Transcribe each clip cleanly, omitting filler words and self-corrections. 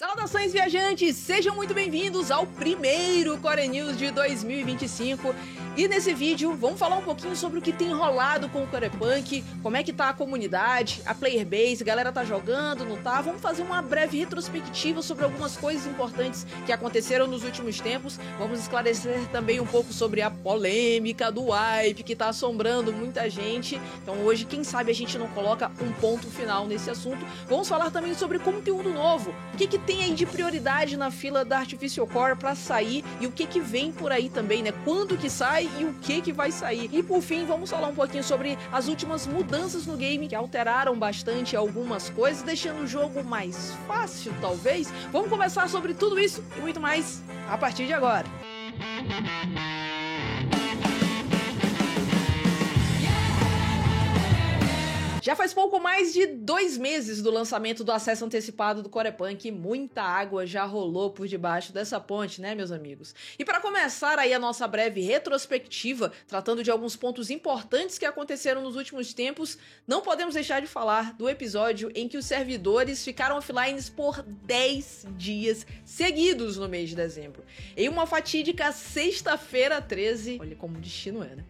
Saudações, viajantes! Sejam muito bem-vindos ao primeiro Core News de 2025. E nesse vídeo, vamos falar um pouquinho sobre o que tem rolado com o Corepunk, como é que tá a comunidade, a player base, a galera tá jogando, não tá? Vamos fazer uma breve retrospectiva sobre algumas coisas importantes que aconteceram nos últimos tempos. Vamos esclarecer também um pouco sobre a polêmica do wipe que tá assombrando muita gente. Então hoje, quem sabe a gente não coloca um ponto final nesse assunto. Vamos falar também sobre conteúdo novo. O que tem aí de prioridade na fila da Artificial Core pra sair e o que vem por aí também, né? Quando que sai e o que vai sair. E por fim, vamos falar um pouquinho sobre as últimas mudanças no game que alteraram bastante algumas coisas, deixando o jogo mais fácil, talvez. Vamos conversar sobre tudo isso e muito mais a partir de agora. Já faz pouco mais de 2 meses do lançamento do acesso antecipado do Corepunk e muita água já rolou por debaixo dessa ponte, né, meus amigos? E para começar aí a nossa breve retrospectiva, tratando de alguns pontos importantes que aconteceram nos últimos tempos, não podemos deixar de falar do episódio em que os servidores ficaram offline por 10 dias seguidos no mês de dezembro. Em uma fatídica sexta-feira 13, olha como o destino é, né?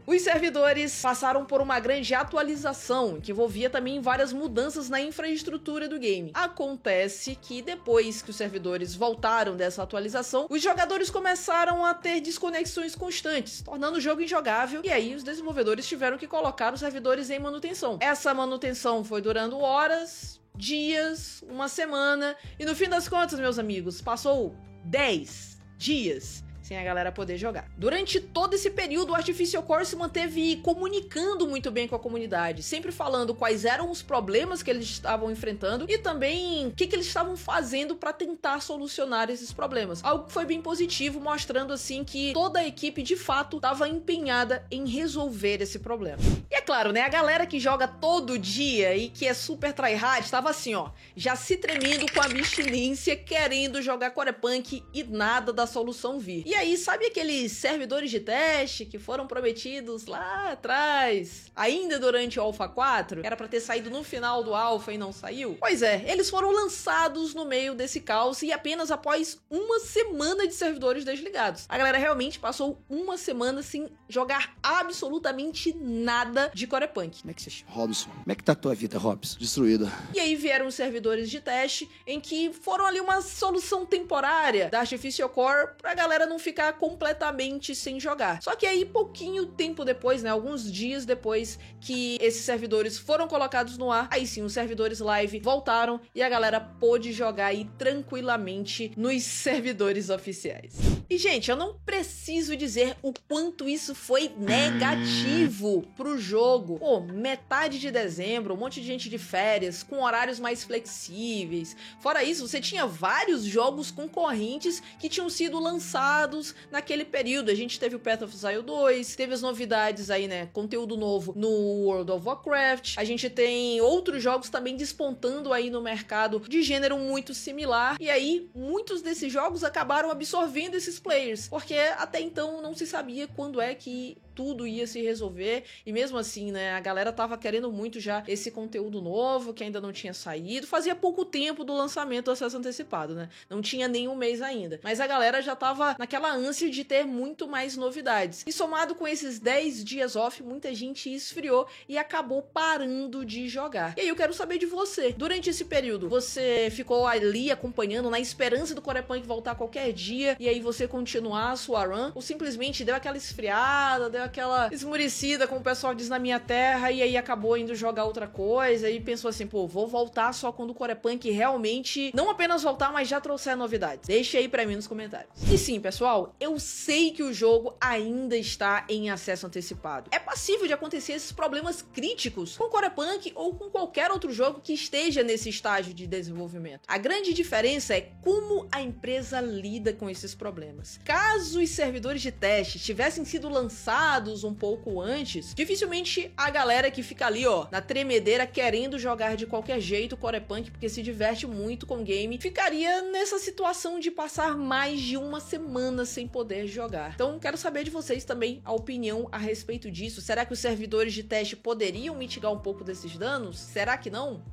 Os servidores passaram por uma grande atualização, que envolvia também várias mudanças na infraestrutura do game. Acontece que depois que os servidores voltaram dessa atualização, os jogadores começaram a ter desconexões constantes, tornando o jogo injogável, e aí os desenvolvedores tiveram que colocar os servidores em manutenção. Essa manutenção foi durando horas, dias, uma semana, e no fim das contas, meus amigos, passou 10 dias sem a galera poder jogar. Durante todo esse período, o Artificial Core se manteve comunicando muito bem com a comunidade, sempre falando quais eram os problemas que eles estavam enfrentando e também o que eles estavam fazendo para tentar solucionar esses problemas. Algo que foi bem positivo, mostrando assim que toda a equipe de fato estava empenhada em resolver esse problema. E é claro, né, a galera que joga todo dia e que é super tryhard estava assim, ó, já se tremendo com a abstinência, querendo jogar Corepunk e nada da solução vir. E aí, sabe aqueles servidores de teste que foram prometidos lá atrás, ainda durante o Alpha 4? Era pra ter saído no final do Alpha e não saiu? Pois é, eles foram lançados no meio desse caos e apenas após uma semana de servidores desligados. A galera realmente passou uma semana sem jogar absolutamente nada de Corepunk. Como é que você chama? Robson. Como é que tá a tua vida, Robson? Destruída. E aí vieram os servidores de teste em que foram ali uma solução temporária da Artificial Core pra galera não ficar completamente sem jogar. Só que aí, pouquinho tempo depois, né, alguns dias depois que esses servidores foram colocados no ar, aí sim, os servidores live voltaram e a galera pôde jogar aí tranquilamente nos servidores oficiais. E, gente, eu não preciso dizer o quanto isso foi negativo pro jogo. Pô, metade de dezembro, um monte de gente de férias, com horários mais flexíveis. Fora isso, você tinha vários jogos concorrentes que tinham sido lançados naquele período. A gente teve o Path of Exile 2, teve as novidades aí, né, conteúdo novo no World of Warcraft, a gente tem outros jogos também despontando aí no mercado de gênero muito similar, e aí muitos desses jogos acabaram absorvendo esses players, porque até então não se sabia quando é que tudo ia se resolver, e mesmo assim, né, a galera tava querendo muito já esse conteúdo novo, que ainda não tinha saído, fazia pouco tempo do lançamento do acesso antecipado, né, não tinha nem um mês ainda, mas a galera já tava naquela ânsia de ter muito mais novidades, e somado com esses 10 dias off, muita gente esfriou e acabou parando de jogar. E aí eu quero saber de você, durante esse período, você ficou ali acompanhando na esperança do Corepunk voltar qualquer dia, e aí você continuar a sua run, ou simplesmente deu aquela esfriada, deu aquela esmurecida, como o pessoal diz na minha terra, e aí acabou indo jogar outra coisa, e pensou assim, pô, vou voltar só quando o Corepunk realmente, não apenas voltar, mas já trouxer novidades. Deixa aí pra mim nos comentários. E sim, pessoal, eu sei que o jogo ainda está em acesso antecipado. É passível de acontecer esses problemas críticos com o Corepunk ou com qualquer outro jogo que esteja nesse estágio de desenvolvimento. A grande diferença é como a empresa lida com esses problemas. Caso os servidores de teste tivessem sido lançados um pouco antes, dificilmente a galera que fica ali, ó, na tremedeira querendo jogar de qualquer jeito o Corepunk porque se diverte muito com o game, ficaria nessa situação de passar mais de uma semana sem poder jogar. Então, quero saber de vocês também a opinião a respeito disso. Será que os servidores de teste poderiam mitigar um pouco desses danos? Será que não?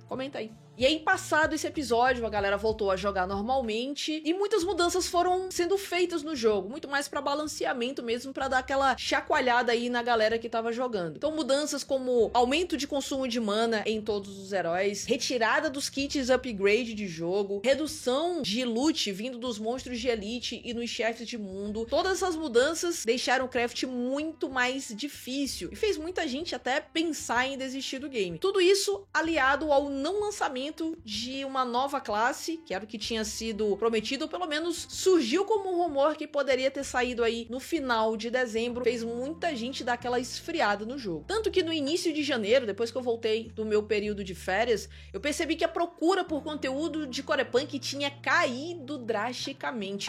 Comenta aí. E aí, passado esse episódio, a galera voltou a jogar normalmente e muitas mudanças foram sendo feitas no jogo, muito mais pra balanceamento mesmo, pra dar aquela chacoalhada aí na galera que tava jogando. Então, mudanças como aumento de consumo de mana em todos os heróis, retirada dos kits upgrade de jogo, redução de loot vindo dos monstros de elite e nos chefes de mundo. Todas essas mudanças deixaram o craft muito mais difícil e fez muita gente até pensar em desistir do game. Tudo isso aliado ao não lançamento de uma nova classe, que era o que tinha sido prometido, ou pelo menos surgiu como um rumor que poderia ter saído aí no final de dezembro, fez muita gente dar aquela esfriada no jogo. Tanto que no início de janeiro, depois que eu voltei do meu período de férias, eu percebi que a procura por conteúdo de Corepunk tinha caído drasticamente.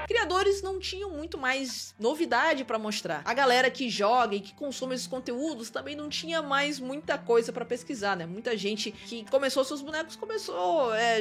Criadores não tinham muito mais novidade pra mostrar. A galera que joga e que consome esses conteúdos também não tinha mais muita coisa pra pesquisar, né? Muita gente que começou seus bonecos,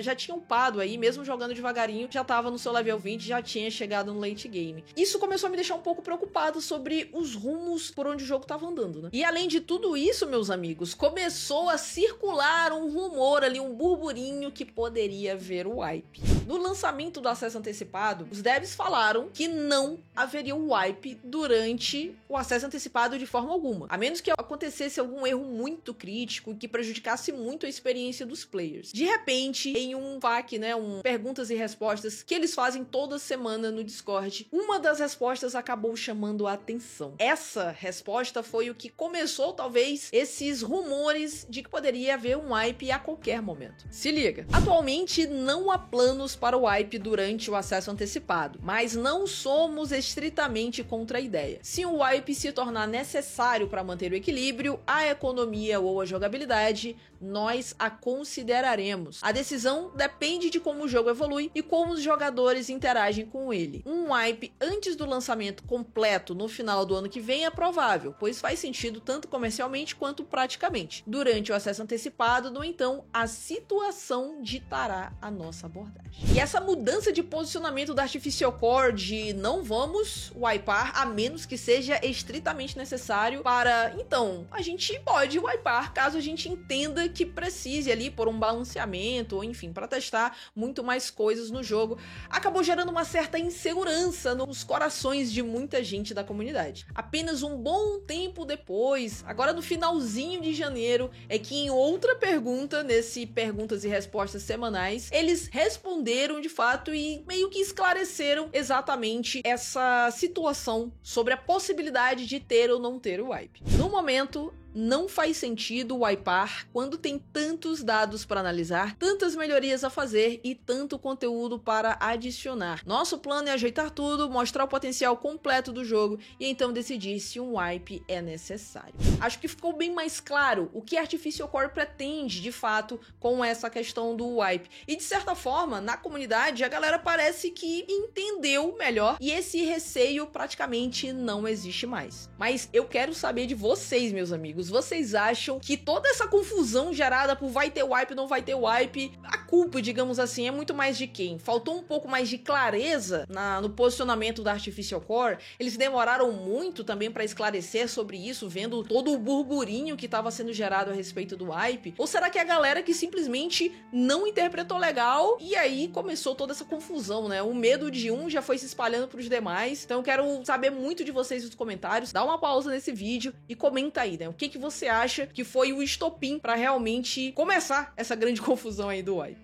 já tinha upado aí, mesmo jogando devagarinho, já tava no seu level 20, já tinha chegado no late game. Isso começou a me deixar um pouco preocupado sobre os rumos por onde o jogo tava andando, né? E além de tudo isso, meus amigos, começou a circular um rumor ali, um burburinho que poderia ver o wipe. No lançamento do acesso antecipado, os devs falaram que não haveria um wipe durante o acesso antecipado de forma alguma, a menos que acontecesse algum erro muito crítico e que prejudicasse muito a experiência dos players. De repente, em um FAQ, né, perguntas e respostas que eles fazem toda semana no Discord, uma das respostas acabou chamando a atenção. Essa resposta foi o que começou, talvez, esses rumores de que poderia haver um wipe a qualquer momento. Se liga, atualmente não há planos para o wipe durante o acesso antecipado, mas não somos estritamente contra a ideia. Se o wipe se tornar necessário para manter o equilíbrio, a economia ou a jogabilidade, nós a consideraremos. A decisão depende de como o jogo evolui e como os jogadores interagem com ele. Um wipe antes do lançamento completo no final do ano que vem é provável, pois faz sentido tanto comercialmente quanto praticamente. Durante o acesso antecipado, no entanto, a situação ditará a nossa abordagem. E essa mudança de posicionamento da Artificial Core de não vamos wipear a menos que seja estritamente necessário para... Então, a gente pode wipear caso a gente entenda que precise ali por um balanceamento ou enfim, para testar muito mais coisas no jogo, acabou gerando uma certa insegurança nos corações de muita gente da comunidade. Apenas um bom tempo depois, agora no finalzinho de janeiro, é que em outra pergunta, nesse perguntas e respostas semanais, eles responderam de fato e meio que esclareceram exatamente essa situação sobre a possibilidade de ter ou não ter o wipe. No momento, não faz sentido wipear quando tem tantos dados para analisar, tantas melhorias a fazer e tanto conteúdo para adicionar. Nosso plano é ajeitar tudo, mostrar o potencial completo do jogo e então decidir se um wipe é necessário. Acho que ficou bem mais claro o que a Artificial Core pretende de fato com essa questão do wipe. E de certa forma, na comunidade, a galera parece que entendeu melhor e esse receio praticamente não existe mais. Mas eu quero saber de vocês, meus amigos. Vocês acham que toda essa confusão gerada por vai ter wipe, não vai ter wipe, a culpa, digamos assim, é muito mais de quem? Faltou um pouco mais de clareza no posicionamento da Artificial Core? Eles demoraram muito também para esclarecer sobre isso, vendo todo o burburinho que estava sendo gerado a respeito do wipe? Ou será que é a galera que simplesmente não interpretou legal e aí começou toda essa confusão, né? O medo de um já foi se espalhando para os demais. Então eu quero saber muito de vocês nos comentários. Dá uma pausa nesse vídeo e comenta aí, né? O que você acha que foi o estopim para realmente começar essa grande confusão aí do wipe?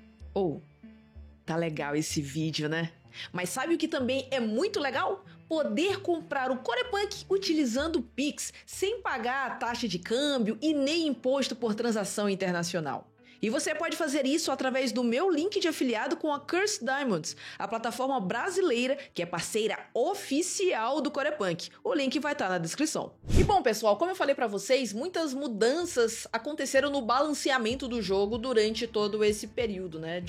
Tá legal esse vídeo, né? Mas sabe o que também é muito legal? Poder comprar o Corepunk utilizando o Pix, sem pagar a taxa de câmbio e nem imposto por transação internacional. E você pode fazer isso através do meu link de afiliado com a Cursed Diamonds, a plataforma brasileira que é parceira oficial do Corepunk. O link vai estar na descrição. E bom, pessoal, como eu falei pra vocês, muitas mudanças aconteceram no balanceamento do jogo durante todo esse período, né,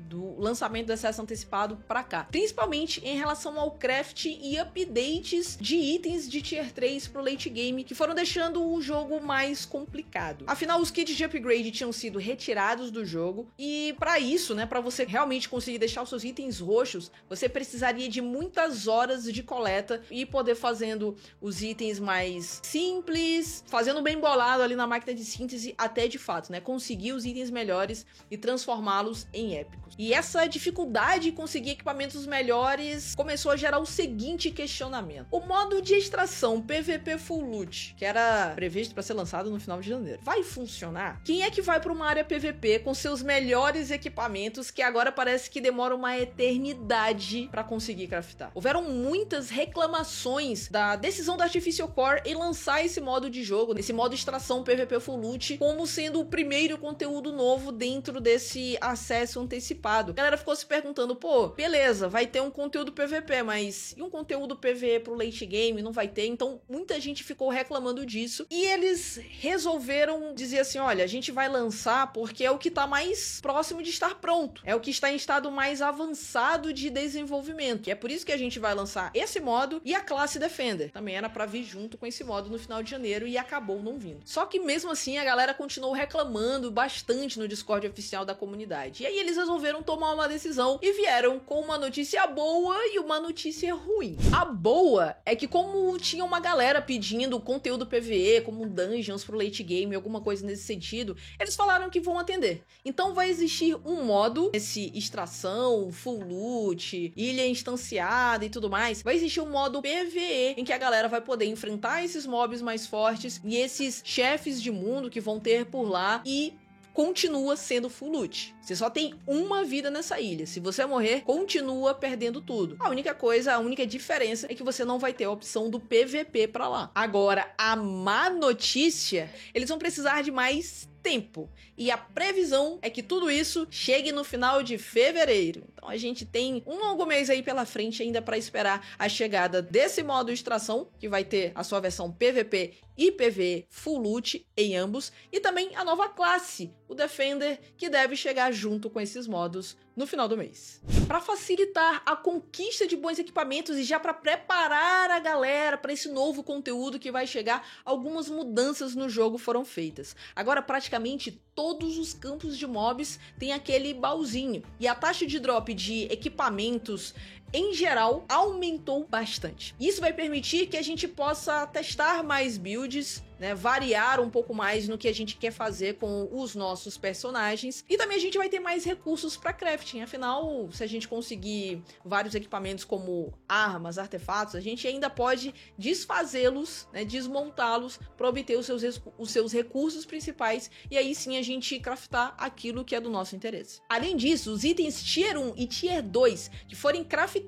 do lançamento do acesso antecipado pra cá. Principalmente em relação ao craft e updates de itens de Tier 3 pro late game, que foram deixando o jogo mais complicado. Afinal, os kits de upgrade tinham sido retirados retirados do jogo. E pra isso, né, pra você realmente conseguir deixar os seus itens roxos, você precisaria de muitas horas de coleta e poder fazendo os itens mais simples, fazendo bem bolado ali na máquina de síntese, até de fato, né, conseguir os itens melhores e transformá-los em épicos. E essa dificuldade de conseguir equipamentos melhores começou a gerar o seguinte questionamento: o modo de extração PVP Full Loot, que era previsto para ser lançado no final de janeiro, vai funcionar? Quem é que vai para uma área PVP com seus melhores equipamentos que agora parece que demora uma eternidade para conseguir craftar? Houveram muitas reclamações da decisão da Artificial Core em lançar esse modo de jogo, esse modo extração PVP Full Loot, como sendo o primeiro conteúdo novo dentro desse acesso antecipado. A galera ficou se perguntando, pô, beleza, vai ter um conteúdo PVP, mas e um conteúdo PVE pro late game? Não vai ter? Então muita gente ficou reclamando disso e eles resolveram dizer assim, olha, a gente vai lançar porque é o que tá mais próximo de estar pronto, é o que está em estado mais avançado de desenvolvimento, e é por isso que a gente vai lançar esse modo e a classe Defender. Também era pra vir junto com esse modo no final de janeiro e acabou não vindo. Só que mesmo assim a galera continuou reclamando bastante no Discord oficial da comunidade, e aí eles resolveram tomar uma decisão e vieram com uma notícia boa e uma notícia ruim. A boa é que, como tinha uma galera pedindo conteúdo PVE, como dungeons pro late game, alguma coisa nesse sentido, eles falaram que vão atender. Então vai existir um modo, esse extração, full loot, ilha instanciada e tudo mais, vai existir um modo PVE em que a galera vai poder enfrentar esses mobs mais fortes e esses chefes de mundo que vão ter por lá, e continua sendo full loot. Você só tem uma vida nessa ilha. Se você morrer, continua perdendo tudo. A única diferença é que você não vai ter a opção do PVP pra lá. Agora, a má notícia, eles vão precisar de mais tempo. E a previsão é que tudo isso chegue no final de fevereiro. Então a gente tem um longo mês aí pela frente ainda para esperar a chegada desse modo extração, que vai ter a sua versão PVP e PVE Full Loot em ambos, e também a nova classe, o Defender, que deve chegar junto com esses modos no final do mês. Para facilitar a conquista de bons equipamentos e já para preparar a galera para esse novo conteúdo que vai chegar, algumas mudanças no jogo foram feitas. Agora praticamente todos os campos de mobs têm aquele baúzinho, e a taxa de drop de equipamentos em geral aumentou bastante. Isso vai permitir que a gente possa testar mais builds, né, variar um pouco mais no que a gente quer fazer com os nossos personagens, e também a gente vai ter mais recursos para crafting. Afinal, se a gente conseguir vários equipamentos como armas, artefatos, a gente ainda pode desfazê-los, né, desmontá-los para obter os seus recursos principais, e aí sim a gente craftar aquilo que é do nosso interesse. Além disso, os itens Tier 1 e Tier 2 que forem craftados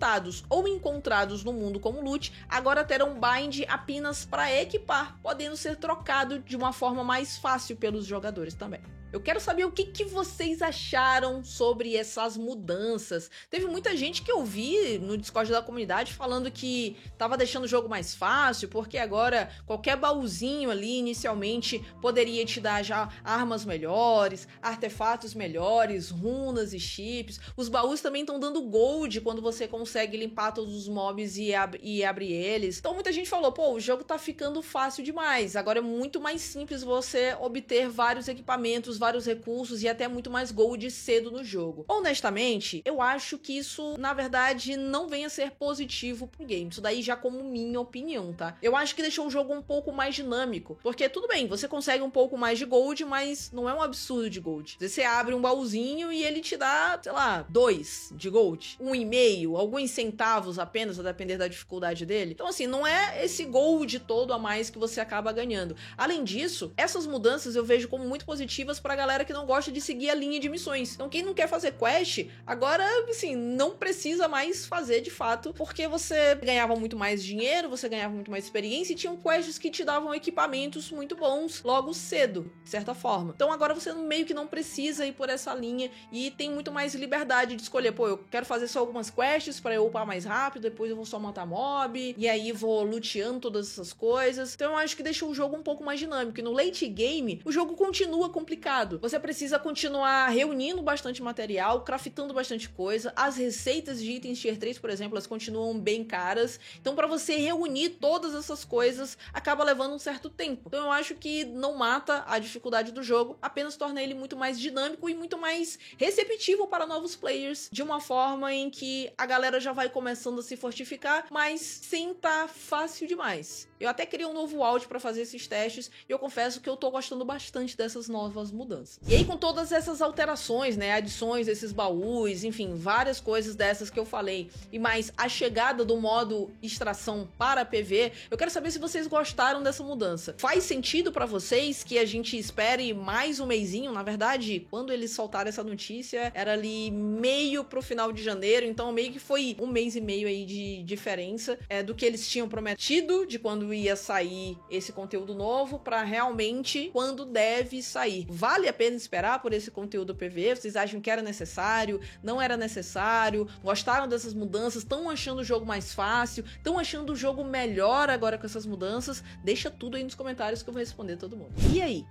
ou encontrados no mundo como loot, agora terão bind apenas para equipar, podendo ser trocado de uma forma mais fácil pelos jogadores também. Eu quero saber o que vocês acharam sobre essas mudanças. Teve muita gente que eu vi no Discord da comunidade falando que tava deixando o jogo mais fácil, porque agora qualquer baúzinho ali inicialmente poderia te dar já armas melhores, artefatos melhores, runas e chips. Os baús também estão dando gold quando você consegue limpar todos os mobs e abrir eles. Então muita gente falou, pô, o jogo tá ficando fácil demais. Agora é muito mais simples você obter vários equipamentos, vários recursos e até muito mais gold cedo no jogo. Honestamente, eu acho que isso, na verdade, não venha a ser positivo pro game. Isso daí já como minha opinião, tá? Eu acho que deixou o jogo um pouco mais dinâmico, porque tudo bem, você consegue um pouco mais de gold, mas não é um absurdo de gold. Você abre um baúzinho e ele te dá, sei lá, 2 de gold, 1,5, alguns centavos apenas, a depender da dificuldade dele. Então assim, não é esse gold todo a mais que você acaba ganhando. Além disso, essas mudanças eu vejo como muito positivas pra galera que não gosta de seguir a linha de missões. Então quem não quer fazer quest, agora, assim, não precisa mais fazer de fato, porque você ganhava muito mais dinheiro, você ganhava muito mais experiência e tinham quests que te davam equipamentos muito bons logo cedo, de certa forma. Então agora você meio que não precisa ir por essa linha e tem muito mais liberdade de escolher, pô, eu quero fazer só algumas quests itens pra eu upar mais rápido, depois eu vou só matar mob, e aí vou luteando todas essas coisas. Então eu acho que deixa o jogo um pouco mais dinâmico. E no late game, o jogo continua complicado. Você precisa continuar reunindo bastante material, craftando bastante coisa. As receitas de itens tier 3, por exemplo, elas continuam bem caras. Então pra você reunir todas essas coisas, acaba levando um certo tempo. Então eu acho que não mata a dificuldade do jogo, apenas torna ele muito mais dinâmico e muito mais receptivo para novos players, de uma forma em que a galera já vai começando a se fortificar, mas sem tá fácil demais. Eu até criei um novo áudio para fazer esses testes e eu confesso que eu tô gostando bastante dessas novas mudanças. E aí com todas essas alterações, né, adições desses baús, enfim, várias coisas dessas que eu falei, e mais a chegada do modo extração para PV, eu quero saber se vocês gostaram dessa mudança. Faz sentido para vocês que a gente espere mais um mesinho? Na verdade, quando eles soltaram essa notícia, era ali meio pro final de janeiro, então meio que foi um mês e meio aí de diferença do que eles tinham prometido, de quando ia sair esse conteúdo novo, para realmente quando deve sair. Vale a pena esperar por esse conteúdo PV? Vocês acham que era necessário? Não era necessário? Gostaram dessas mudanças? Estão achando o jogo mais fácil? Estão achando o jogo melhor agora com essas mudanças? Deixa tudo aí nos comentários que eu vou responder todo mundo. E aí?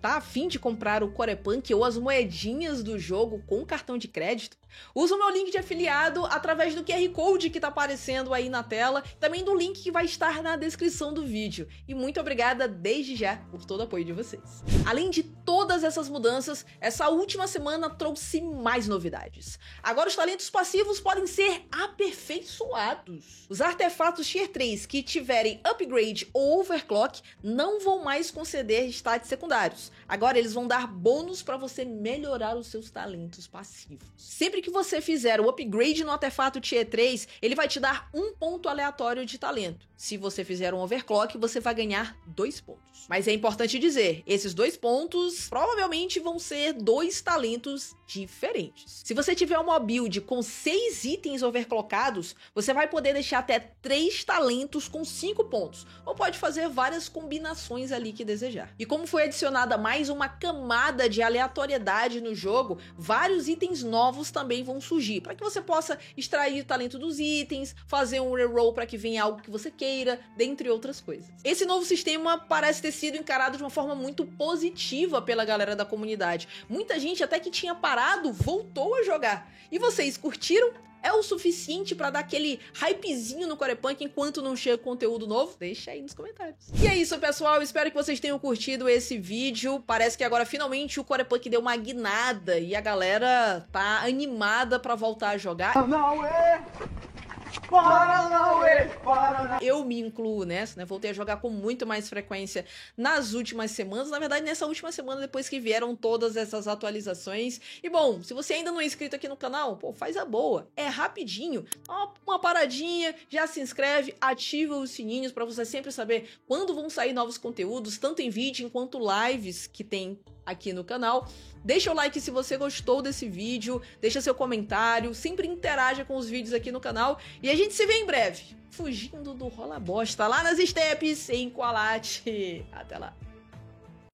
Tá a fim de comprar o Corepunk ou as moedinhas do jogo com cartão de crédito? Usa o meu link de afiliado através do QR Code que tá aparecendo aí na tela, também do link que vai estar na descrição do vídeo. E muito obrigada desde já por todo o apoio de vocês. Além de todas essas mudanças, essa última semana trouxe mais novidades. Agora os talentos passivos podem ser aperfeiçoados. Os artefatos Tier 3 que tiverem upgrade ou overclock não vão mais conceder stats secundários. Agora eles vão dar bônus para você melhorar os seus talentos passivos. Sempre que você fizer o upgrade no artefato Tier 3, ele vai te dar um ponto aleatório de talento. Se você fizer um overclock, você vai ganhar 2 pontos. Mas é importante dizer, esses 2 pontos provavelmente vão ser 2 talentos diferentes. Se você tiver uma build com 6 itens overclockados, você vai poder deixar até 3 talentos com 5 pontos, ou pode fazer várias combinações ali que desejar. E como foi adicionada mais uma camada de aleatoriedade no jogo, vários itens novos também vão surgir, para que você possa extrair o talento dos itens, fazer um reroll para que venha algo que você queira, dentre outras coisas. Esse novo sistema parece ter sido encarado de uma forma muito positiva pela galera da comunidade. Muita gente até que tinha parado, voltou a jogar. E vocês curtiram? É o suficiente para dar aquele hypezinho no Corepunk enquanto não chega conteúdo novo? Deixa aí nos comentários. E é isso, pessoal. Espero que vocês tenham curtido esse vídeo. Parece que agora finalmente o Corepunk deu uma guinada e a galera tá animada para voltar a jogar. Eu me incluo nessa, né? Voltei a jogar com muito mais frequência nas últimas semanas. Na verdade, nessa última semana, depois que vieram todas essas atualizações. E bom, se você ainda não é inscrito aqui no canal, pô, faz a boa. É rapidinho, uma paradinha, já se inscreve, ativa os sininhos pra você sempre saber quando vão sair novos conteúdos, tanto em vídeo quanto lives que tem aqui no canal. Deixa o like se você gostou desse vídeo, deixa seu comentário, sempre interaja com os vídeos aqui no canal e a gente se vê em breve, fugindo do rola bosta lá nas steps em Qualate. Até lá.